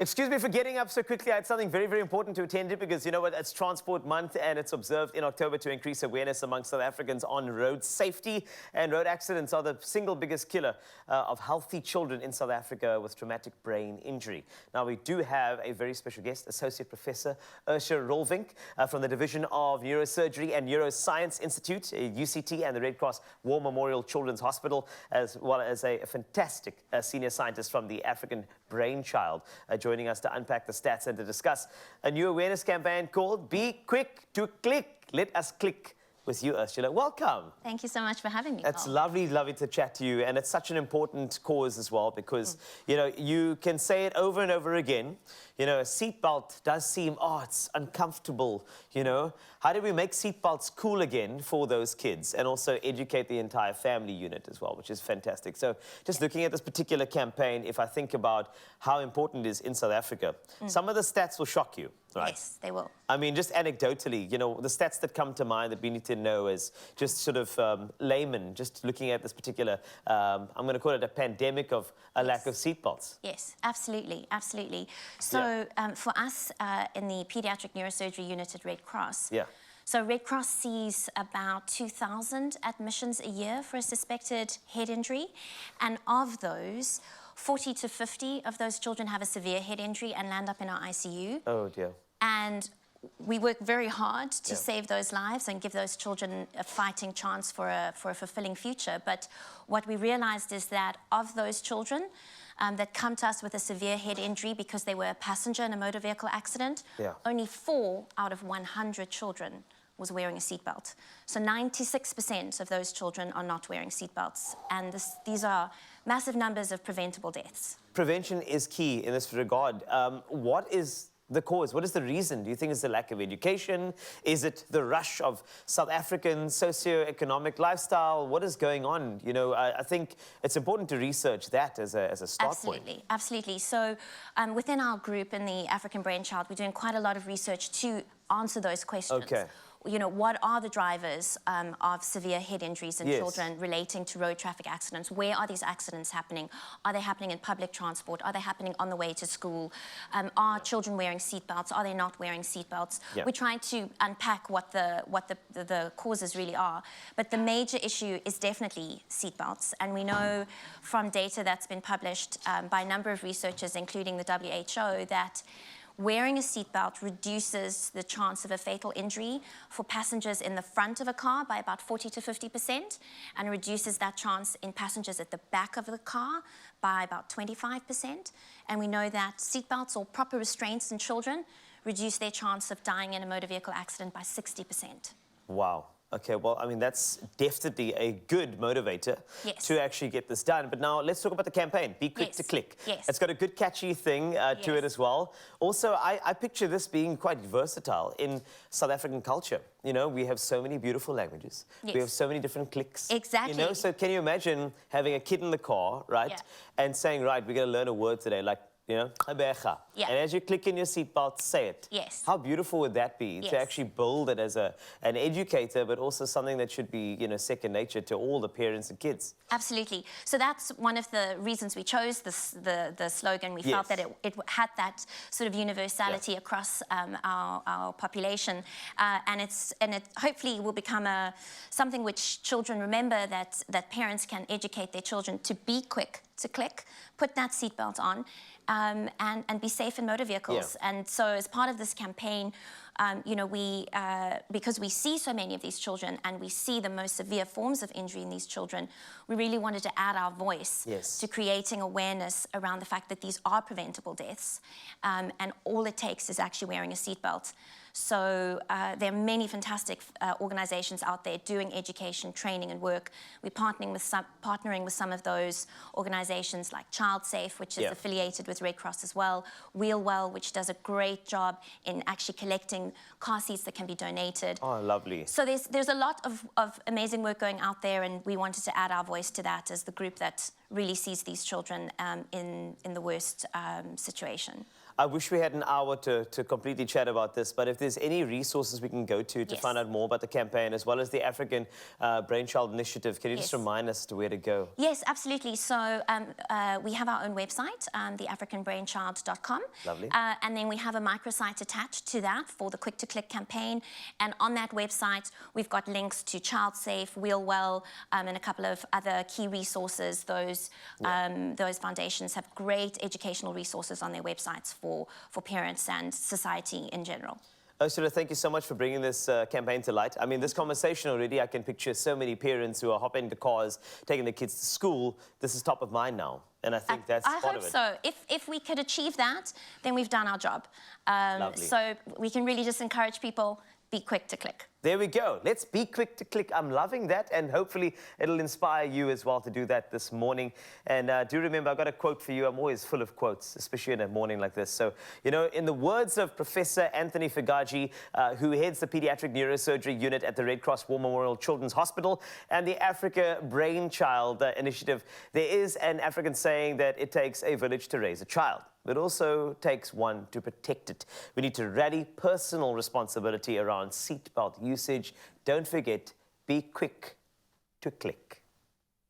Excuse me for getting up so quickly. I had something very, very important to attend to because, you know what, it's Transport Month and it's observed in October to increase awareness among South Africans on road safety. And road accidents are the single biggest killer of healthy children in South Africa with traumatic brain injury. Now, we do have a very special guest, Associate Professor Ursula Rolvink from the Division of Neurosurgery and Neuroscience Institute, UCT, and the Red Cross War Memorial Children's Hospital, as well as a fantastic senior scientist from the African Brainchild, joining us to unpack the stats and to discuss a new awareness campaign called Be Quick to Click. Let us click with you, Ursula. Welcome. Thank you so much for having me. It's lovely to chat to you, and it's such an important cause as well because, you know, you can say it over and over again. You know, a seatbelt does seem, oh, it's uncomfortable, you know. How do we make seatbelts cool again for those kids and also educate the entire family unit as well, which is fantastic. So just looking at this particular campaign, if I think about how important it is in South Africa, some of the stats will shock you, right? Yes, they will. I mean, just anecdotally, you know, the stats that come to mind that we need to know as just sort of laymen, just looking at this particular, I'm going to call it a pandemic of a lack of seatbelts. Yes, absolutely, absolutely. So for us in the Pediatric Neurosurgery Unit at Red Cross, so Red Cross sees about 2,000 admissions a year for a suspected head injury, and of those, 40 to 50 of those children have a severe head injury and land up in our ICU. Oh dear. And we work very hard to save those lives and give those children a fighting chance for a fulfilling future. But what we realized is that of those children that come to us with a severe head injury because they were a passenger in a motor vehicle accident, only 4 out of 100 children was wearing a seatbelt. So 96% of those children are not wearing seatbelts. And these are massive numbers of preventable deaths. Prevention is key in this regard. What is the cause? What is the reason? Do you think it's the lack of education? Is it the rush of South African socio-economic lifestyle? What is going on? You know, I think it's important to research that as a start point. Absolutely. So within our group in the African Brainchild, we're doing quite a lot of research to answer those questions. You know, what are the drivers of severe head injuries in children relating to road traffic accidents? Where are these accidents happening? Are they happening in public transport? Are they happening on the way to school? Are children wearing seatbelts? Are they not wearing seatbelts? We're trying to unpack what the causes really are. But the major issue is definitely seatbelts. And we know from data that's been published by a number of researchers, including the WHO, that wearing a seatbelt reduces the chance of a fatal injury for passengers in the front of a car by about 40 to 50%, and reduces that chance in passengers at the back of the car by about 25%. And we know that seatbelts or proper restraints in children reduce their chance of dying in a motor vehicle accident by 60%. Wow. Okay, well, I mean, that's definitely a good motivator to actually get this done. But now let's talk about the campaign, Be Quick to Click. It's got a good catchy thing to it as well. Also, I picture this being quite versatile in South African culture. You know, we have so many beautiful languages. We have so many different clicks. Exactly. You know, so can you imagine having a kid in the car, right, and saying, right, we're going to learn a word today, like, you know, and as you click in your seatbelt, say it. How beautiful would that be to actually build it as an educator, but also something that should be, you know, second nature to all the parents and kids? Absolutely. So that's one of the reasons we chose the slogan. We felt that it had that sort of universality across our population, and it hopefully will become something which children remember, that parents can educate their children to be quick to click, put that seatbelt on, and be safe in motor vehicles. And so as part of this campaign, you know, because we see so many of these children and we see the most severe forms of injury in these children, we really wanted to add our voice to creating awareness around the fact that these are preventable deaths, and all it takes is actually wearing a seatbelt. So there are many fantastic organizations out there doing education, training and work. We're partnering with some of those organizations like Child Safe, which is affiliated with Red Cross as well, Wheel Well, which does a great job in actually collecting car seats that can be donated. Oh, lovely. So there's a lot of amazing work going out there, and we wanted to add our voice to that as the group that really sees these children in the worst situation. I wish we had an hour to completely chat about this, but if there's any resources we can go to Yes. find out more about the campaign, as well as the African Brainchild Initiative, can you just Yes. remind us to where to go? Yes, absolutely. So we have our own website, theafricanbrainchild.com. Lovely. And then we have a microsite attached to that for the Quick-to-Click campaign. And on that website, we've got links to ChildSafe, WheelWell, and a couple of other key resources. Those foundations have great educational resources on their websites for parents and society in general. Ursula, thank you so much for bringing this campaign to light. I mean, this conversation already, I can picture so many parents who are hopping into cars, taking their kids to school. This is top of mind now, and I think that's part of it. I hope so. If we could achieve that, then we've done our job. Lovely. So we can really just encourage people, be quick to click. There we go. Let's be quick to click. I'm loving that, and hopefully it'll inspire you as well to do that this morning. And do remember, I've got a quote for you. I'm always full of quotes, especially in a morning like this. So, you know, in the words of Professor Anthony Fagaji, who heads the Pediatric Neurosurgery Unit at the Red Cross War Memorial Children's Hospital and the Africa Brainchild Initiative, there is an African saying that it takes a village to raise a child. It also takes one to protect it. We need to rally personal responsibility around seatbelt usage. Don't forget, be quick to click.